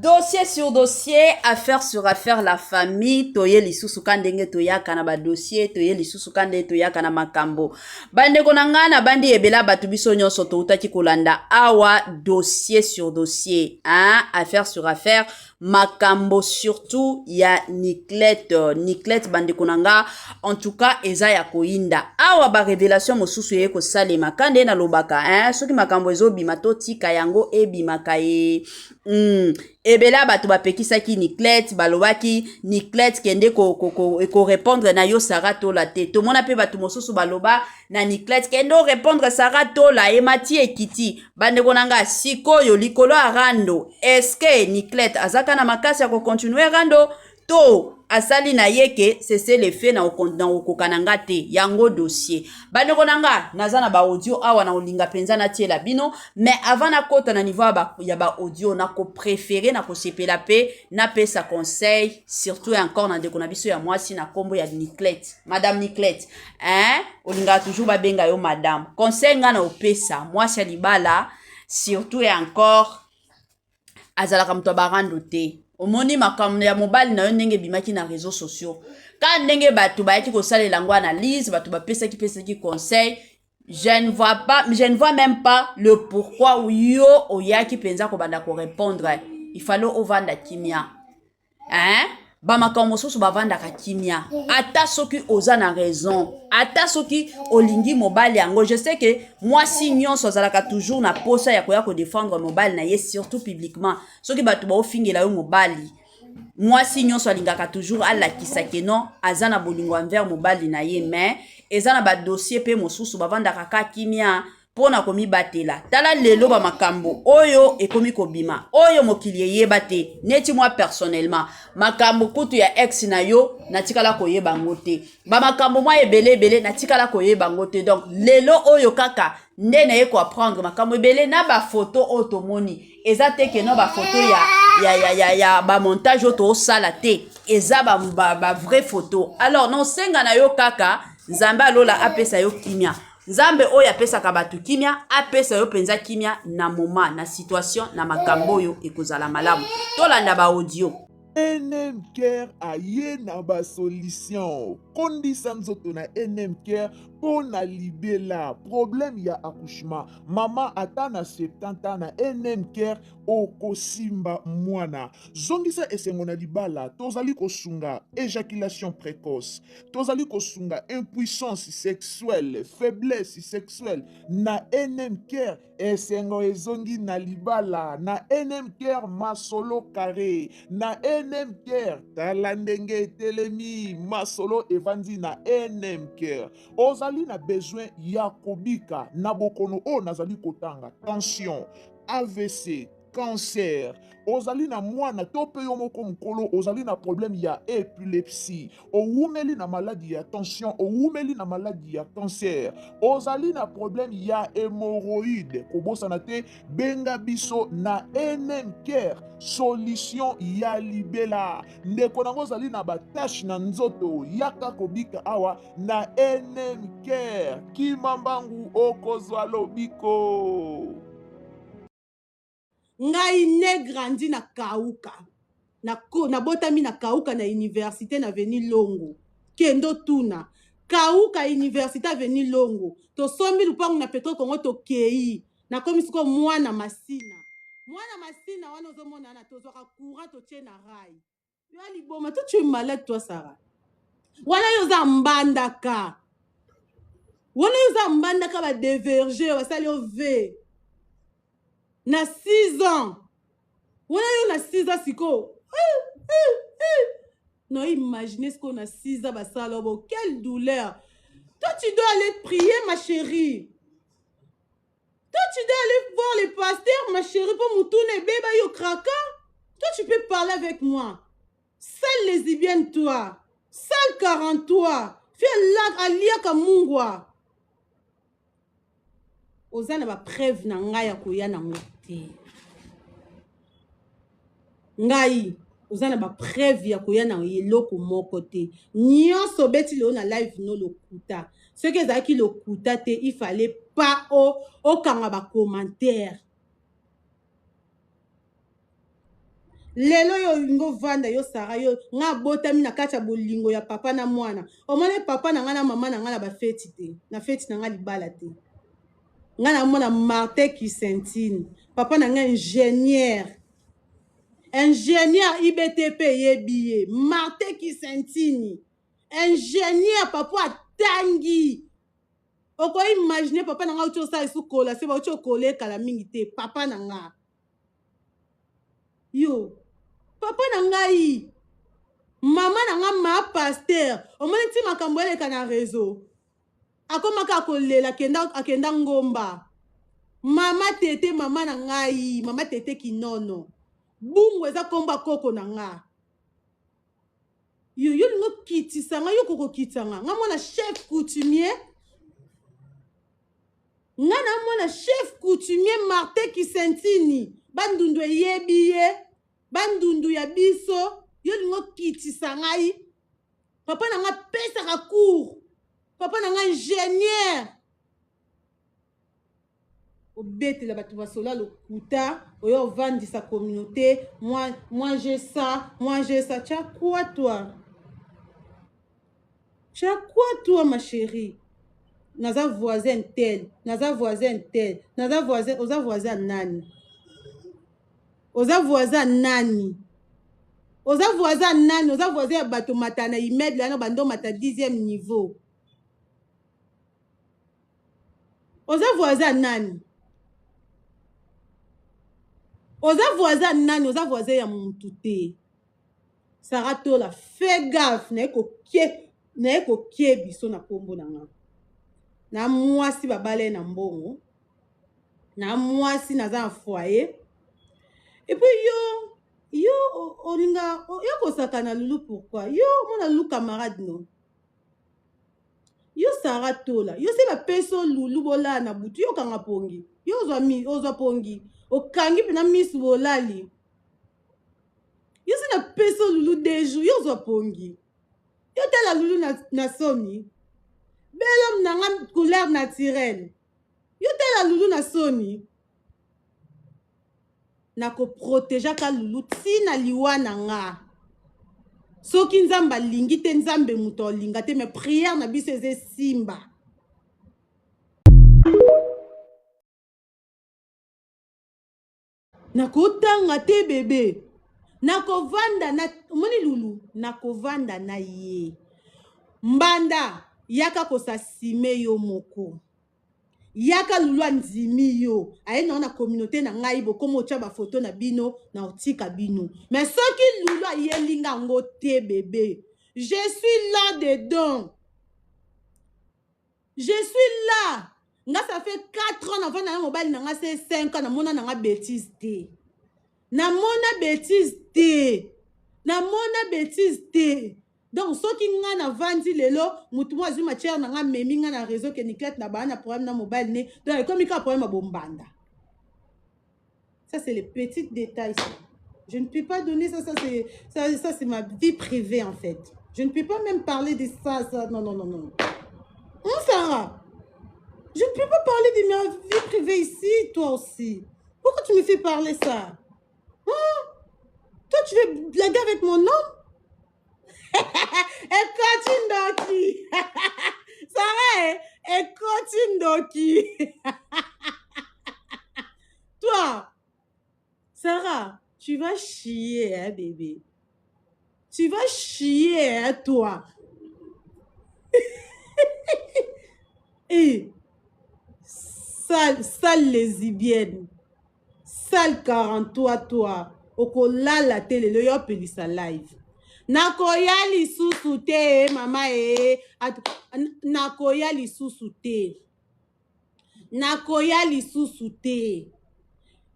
Dossier sur dossier, affaire sur affaire, la famille, toye lisusu kandenge toya kana ba dossier, toye lisusu kande toya kana makambo. Bande konangana bandi ebela batu biso nyonso to utaki kolanda awa dossier sur dossier, hein, affaire sur affaire, makambo surtout ya Niclette bande konanga, en tout cas eza ya koinda. Awa ba révélation mosusu ye ko salema kande na lobaka, hein, soki makambo ezo bimato tika yango ebimaka ye. Ebela bato bapekisaki Niclette balobaki Niclette kende ko répondre na yo Sarah Tola te to mona pe bato mosusu baloba na Niclette kende répondre Sarah Tola e mati ekiti bande konanga sikoyo likolo arando est-ce que Niclette azaka na makasi ya ko continuer rando to asali na yeke c'est le fait na okokananga te yango dossier bande konanga nazana ba audio awa na olinga penza na tiela bino mais avant na kota na niveau ya ba audio na ko préférer na ko sepela pe na pe sa conseil surtout encore na ndeko na biso ya mwasi na kombo ya Niclette madame Niclette hein olinga toujours ba benga yo madame conseil nga na opesa mwasi ya libala surtout et encore azala kamto barando te omoni makambo ya mobali na yo ndenge bimaki na réseaux sociaux ka ndenge bato bayaki kosalela ngo analyse bato bapesaki conseil je ne vois même pas le pourquoi yo oyaki penza ko banda ko répondre il fallait ovanda kimia hein ba makambo mosusu bavanda ka kimia ata soki oza na raison ata soki olingi mobali yango je sais que moi si nyonso azalaka toujours na posa ya koya ko défendre mobali na ye surtout publiquement soki bato ba ofingela yo mobali moi si nyonso alingaka toujours alakisa ke non azana bolingo envers mobali na ye mais ezana ba dossier pe mosusu bavanda ka kimia pona komi batela tala lelo ba makambo oyo ekomi kobima oyo mokili yeba te neti moi personnellement makambo kutu ya ex na yo natikala koyeba ngote ba makambo moi ebele natikala koyeba ngote donc lelo oyo kaka nde na ye ko apprendre makambo ebele na ba photo otomoni eza te ke no ba photo ya ba montage oto sala te eza ba vraie photo alors non senga na yo kaka nzambe alola apesa yo kimia Nzambe oya pesa kabatu kimia, apesa yo penza kimia na moma, na situation, na makambo yo ekozala malamu. Tolanda ba audio. NM Care aye na ba solution. Kondisa nzoto na NM Care pona libela problème ya accouchement. Mama ata na 70 ans na NM Care okosimba mwana. Zongisa esengo na libala tozali kosunga éjaculation précoce. Tozali kosunga impuissance sexuelle, faiblesse sexuelle na NM Care esengo ezongi na libala na NM Care masolo carré na NM Care tala ndenge telemi masolo evandi na NM Care ozali na besoin ya kobika na bokono o nazali kotanga tension AVC cancer ozali na mwana to pe yo moko mukolo ozali na problème ya épilepsie owumeli na maladie ya tension owumeli na maladie ya cancer ozali na problème ya hémorroïde kobosana te benga biso na NM Care solution ya libela ndeko nango ozali na batache na nzoto yaka kobika awa na NM Care kimambangu okozwa lobiko. Ngai ne grandi na Kauka na botami na Kauka na université na veni Longo kendo tuna Kauka université veni Longo to sombi lupangu na Petro Congo to kei na komisiko mwana masina wana ozomona na tozwaka courant to tie na rai yo aliboma to tu es malade toi Sarah wana yo za mbandaka ba diverger basali yo ve na 6 ans. Voilà, on a 6 ans, siko. Non, imaginez ce qu'on a 6 ans, bah ça, alors, quelle douleur. Toi, tu dois aller prier, ma chérie. Toi, tu dois aller voir les pasteurs, ma chérie, pour moutoune bébé yo kraka. Toi, tu peux parler avec moi. Sale lesbienne, toi. Sale 40, toi. Fais là, alia kamungwa. Ozana ba preuve na ngaya koya na mote. Ngai ozana ba preuve ya koya na yeloko moko te. Nyonso beti le na live no lokuta. Ce que zaki lokuta te, il fallait pas o kanga ba commentaire. lelo yo ngo vanda yo Sara yo nga botami na kati ya bolingo ya papa na mwana omone papa na nga na mama na nga na bafeti te na feti na nga libala te nga na mona Martin Kisentine papa na nga ingénieur IBTP yebiye Martin Kisentine ingénieur papa atangi oko imaginer papa na nga uti osala esukola se bauti okolekala mingi te papa na nga yo papa na ngai mama na nga ma pasteur omoni ti makambo eleka na réseau akomaka akolela akenda ngomba mama tete mama na ngai mama tete kinono bungu eza komba koko na nga yo lingo kitisa nga yo kokokitisa nga mwana chef coutumier nga na mwana chef coutumier Martin Kisentini bandundu eyebi ye bandundu ya biso yo lingo kitisa ngai papa na nga pesaka cour papa na nga ingénieur obetela bato basola lokuta oyo ovandisa communauté moi j'ai ça tu as quoi toi ma chérie naza voisin tel oza voisin nani oza voisin ya bato mata na immeuble yana bando mata 10e niveau oza voisin nani oza voisin ya mutu te Sara Tola fais gaffe na ekokie biso na kombo na nga na mwasi babale na mbongo na mwasi naza na foyer et puis yo olinga yo kosaka na lulu pourquoi yo mona lulu camarade no yo Sara Tola yo se bapeso lulu bola na butu yo kanga pongi yo ozwa pongi okangi pena misu bolali yo se na peso lulu deju yo ozwa pongi yo tala lulu na soni belom na nga couleur naturelle yo tala lulu na soni nako protéger ka lulu tina liwa na nga soki nzambe alingi te nzambe muto alinga te mais prière na biso eze simba nakotanga te bebe nakovanda na moni lulu nakovanda na ye mbanda yaka kosasime yo moko yaka lulu andimi yo aye na communauté na ngai bokomo tia ba photo na bino na otika bino mais soki lulu ayelinga ngo te bébé je suis là dedans je suis là nga ça fait 4 ans avant na mobile na nga c'est 5 ans na mona na nga bêtise te na mona bêtise te donc soki nga na vandi lelo mutu mo azwi matière na nga memi nga na réseau ke niklete na bana problème na mobile ne donc comme ka problème abombanda ça c'est les petits détails ça. Je ne peux pas donner ça c'est ma vie privée en fait je ne peux pas même parler de ça non Sarah je ne peux pas parler de ma vie privée ici toi aussi pourquoi tu me fais parler ça toi tu veux blaguer avec mon homme et continue Doki. Sarah, et continue Doki. Toi, Sarah, tu vas chier, hein, bébé. Tu vas chier, hein, toi. Et sale lesbienne. Sale 43, toi. Okola la télé, le yo pelisa live. Nakoya lisusu te mama nakoya lisusu te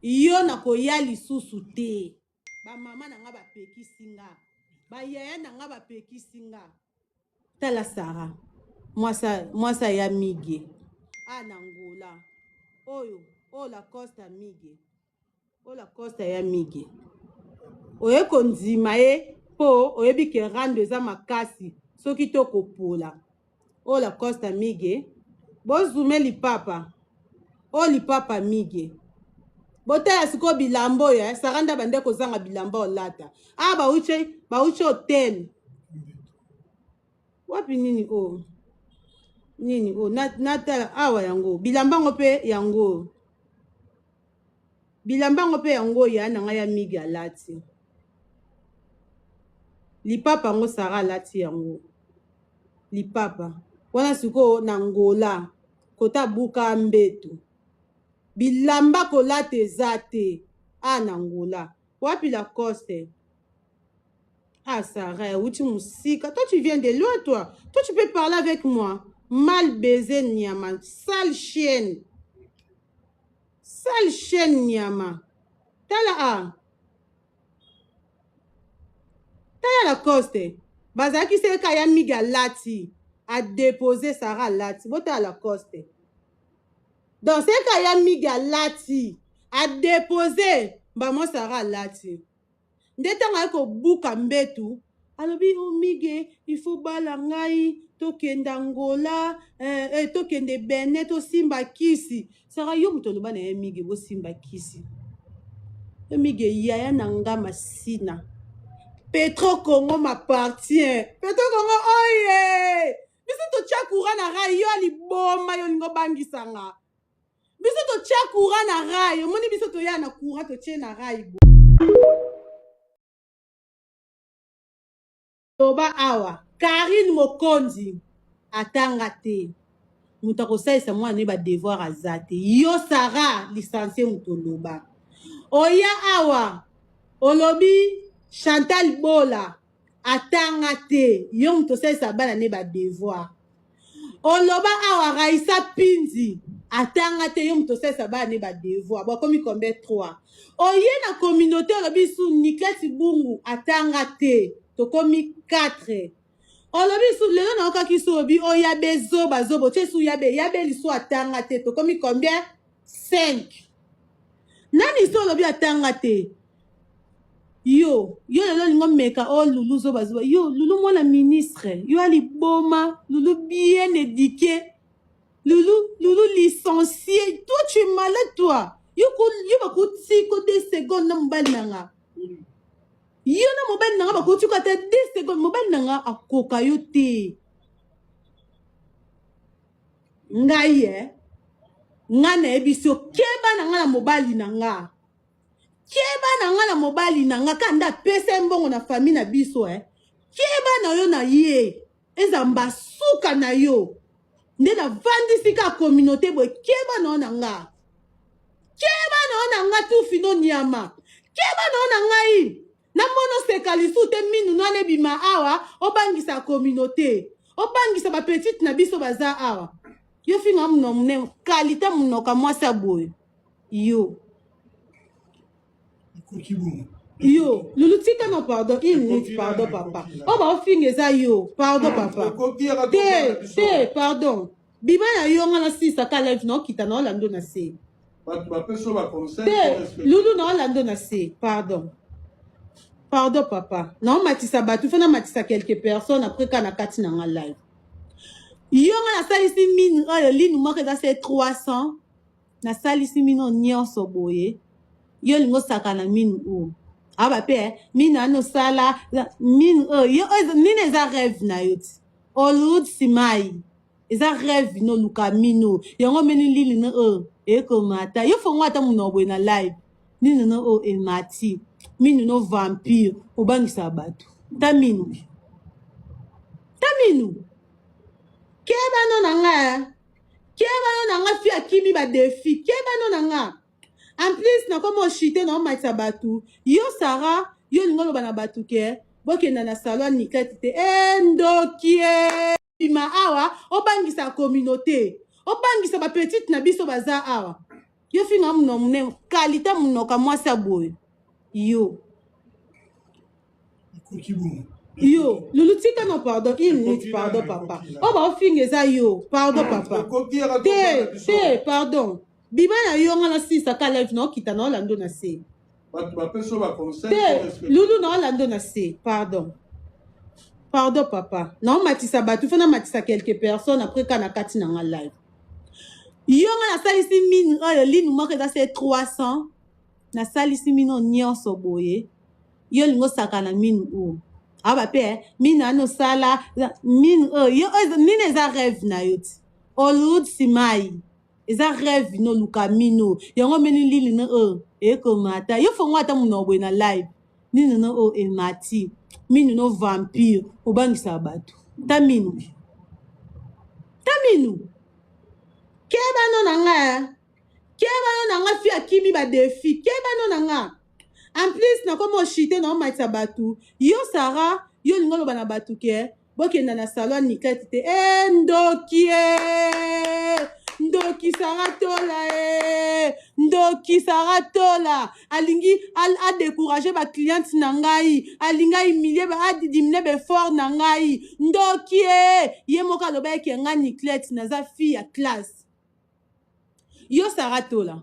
yo nakoya lisusu te ba mama na nga bapekisinga ba yaya na nga bapekisinga tala Sara mwasa ya mige anangola oyo la costa ya mige oye konzima ye po oyebi ke rando eza makasi soki tokopola o la costa mige bozume lipapa o lipapa mige botala siko bilambo ya saranda bande kozanga bilamba olata bauche hotel wapi nini o nini o natala awa yango bilambango pe yango ya nanga ya migi alati lipapa ngo sara alati yango lipapa wana siko na ngola kota buka mbetu bilamba kolata eza te na ngola wapi la coste Sarah où tu musika toi tu viens de loin toi tu peux parler avec moi mal baisé Nyama sale chienne Nyama tala la coste bazaki se kaya miga lati a déposé Sarah lati bota la coste dans ce kaya miga lati a déposé bamo Sarah lati ndetanga ko buka mbetu alobi omige il faut bala ngai tokenda Angola tokende Benin to simba kisi Sarah yo mutoloba na emige bo simba kisi emige yaya nanga masina Petro Congo m'appartient Petro Congo oye biso to chakura na rai yo ali boma yo ningo bangisanga biso to chakura na rai moni biso to ya na kura to che na rai Toba awa Karine Mokonzi atanga te muta kosaisa mwana ba devoir azate yo Sarah licencié mutoloba oya awa olobi Chantal Bola atanga te yo mutosaisa bana ne ba devoir oloba awa Raissa Pinzi atanga te yo mutosaisa bana ne ba devoir ba komi combien 3 oye na communauté olobi su Niketi Bungu atanga te tokomi 4 olobi su lelo na okaki su obi oyabe zobo chesu yabe liso atanga te tokomi combien 5 nani so olobi atanga te yo lelo lingo meka lulu zoba yo lulu mwana ministre yo ali boma lulu bien éduqué lulu licencié toi tu es malade toi yo bakuti ko 2 secondes na mobali nanga yo na mobali nanga bakuti ko ata 2 secondes mobali nanga akoka yo te ngai ngana ebiso keba nanga na mobali nanga keba nanga na mobali nanga kanda pesa mbongo na famille na biso keba na yo na ye ezamba suka na yo nde na vandisi ka communauté boy keba na nanga tu fino Nyama keba na ngai na mono sekalisu te minu na lebima awa obangisa communauté obangisa ba petite na biso baza awa yo finga muno mune kalita muno ka mwasa boy yo lulu tika no pardon une minute pardon papa ba finga za yo pardon papa te pardon biba ya yo ngana sisa ka live no kita no lando na se lulu no lando na se pardon papa non matisa batu fana matisa quelques personnes après kana kati na live yo ngana salisi mine linu moko za c'est 300 na salisi mino nyonso boye yo lingo saka na mine o aba pe mine ano sala mine yo nine za rêve na yo ti Hollywood simai eza rêve no luka mino yango meni lili no eko mata yo fo ngata muno boye na live nini no emati minu no vampire obangisa batu taminu keba no nanga fi akimi ba défi keba no nanga en plus na komo chité na matisa batu yo Sarah yo lingo bana batu ke bokenda na salon Niketi te endokie bima awa obangisa communauté obangisa ba petite na biso baza awa yo finga muno mune kalita muno ka mwasa boy yo lulu tika no pardon une minute pardon papa ba finga za yo pardon papa te pardon biba na yo ngana sisa ka live no kita no lando na se lulu no lando na se pardon papa non matisa batu fana matisa quelques personnes après kana kati na live yo ngana salisi mine linu moko za c'est 300 nasalisi mino nyonso boye yo lingo saka na minu o aba pe minu ano sala minu o yo nini eza rêve na yo ti Hollywood simai eza rêve no luka minu yango meni lili no o ekomata yo fongo ata muno boye na live nini no o emati minu no vampire obangisa bato ta minu keba no na nga fi akimi ba défi keba no na nga en plus na komo shite na omatisa bato yo Sara yo lingo loba na bato ke bokenda na salon nikete te ndoki Sara tola alingi adécourage ba cliente na ngai alingi humilier adimine befort na ngai ndoki ye moko aloba eke nga Nicolette naza fille ya classe yo Sara tola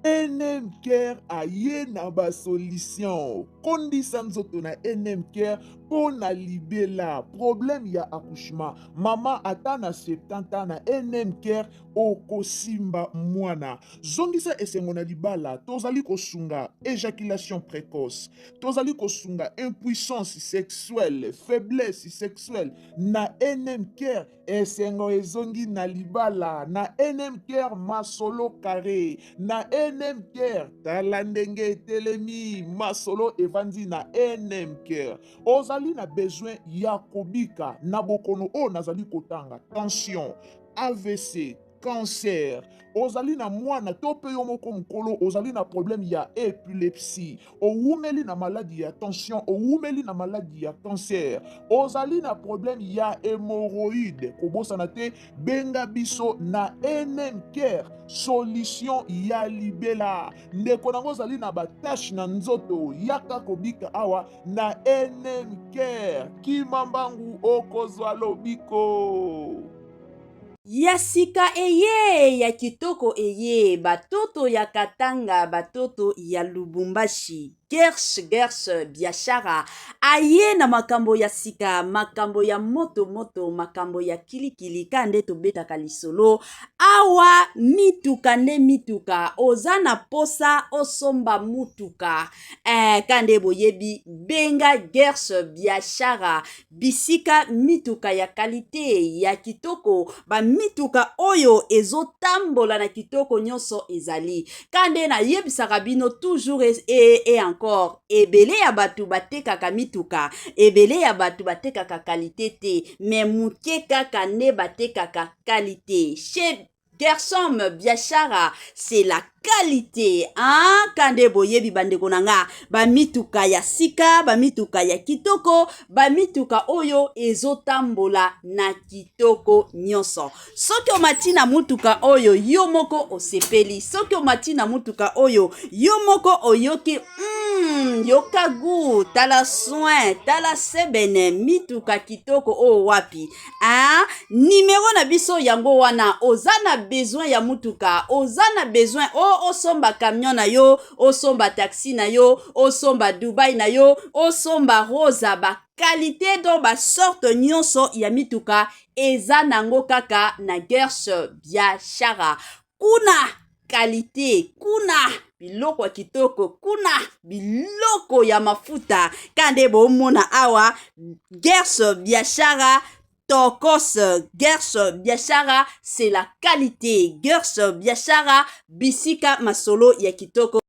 NM Care aye na ba solution kondisa nzoto na NM Care po na libela problème ya accouchement mama ata na 70 ans na NM Care okosimba mwana zongisa esengo na libala tozali kosunga éjaculation précoce tozali kosunga impuissance sexuelle faiblesse sexuelle na NM Care esengo ezongi na libala na NM Care masolo carré na NM Care tala ndenge etelemi masolo evandi na NM Care ozali na besoin ya kobika na bokono o nazali kotanga tension AVC cancer ozali na mwana to pe yo moko mokolo ozali na problème ya épilepsie owumeli na maladie ya tension owumeli na maladie ya cancer ozali na problème ya hémorroïde kobosana te benga biso na NM Care solution ya libela ndeko nango ozali na batache na nzoto yaka kobika awa na NM Care kimambangu okozwa lobiko ya sika eye ya kitoko eye batoto ya Katanga batoto ya Lubumbashi Gersh biashara aye na makambo ya sika makambo ya moto makambo ya kilikili kande tobetaka lisolo awa mituka oza na posa osomba mutuka kande boyebi benga Gersh biashara bisika mituka ya kalite ya kitoko ba mituka oyo ezotambola na kitoko nyonso ezali kande na yebisaka bino toujours et encore ebele ya batu batekaka mituka ebele ya batu batekaka kalite te mais muke kaka ne batekaka kalite chez Gershom biashara c'est la qualité kande boyebi bandeko nanga ba mituka ya sika ba mituka ya kitoko ba mituka oyo ezotambola na kitoko nyonso soki omati na mutuka oyo yo moko osepeli soki omati na mutuka oyo yo moko oyoki yoka gu tala soin tala sebene mituka kitoko o wapi numero na biso yango wana oza na besoin ya mutuka oza na besoin osomba camion na yo osomba taxi na yo osomba Dubai na yo osomba rosa ba qualité do ba sorte nyonso ya mituka eza nango kaka na Gersh biashara kuna qualité kuna biloko ya kitoko kuna biloko ya mafuta kande bomona awa Gersh biashara Tokos Gersh biashara c'est la qualité Gersh biashara bisika masolo ya kitoko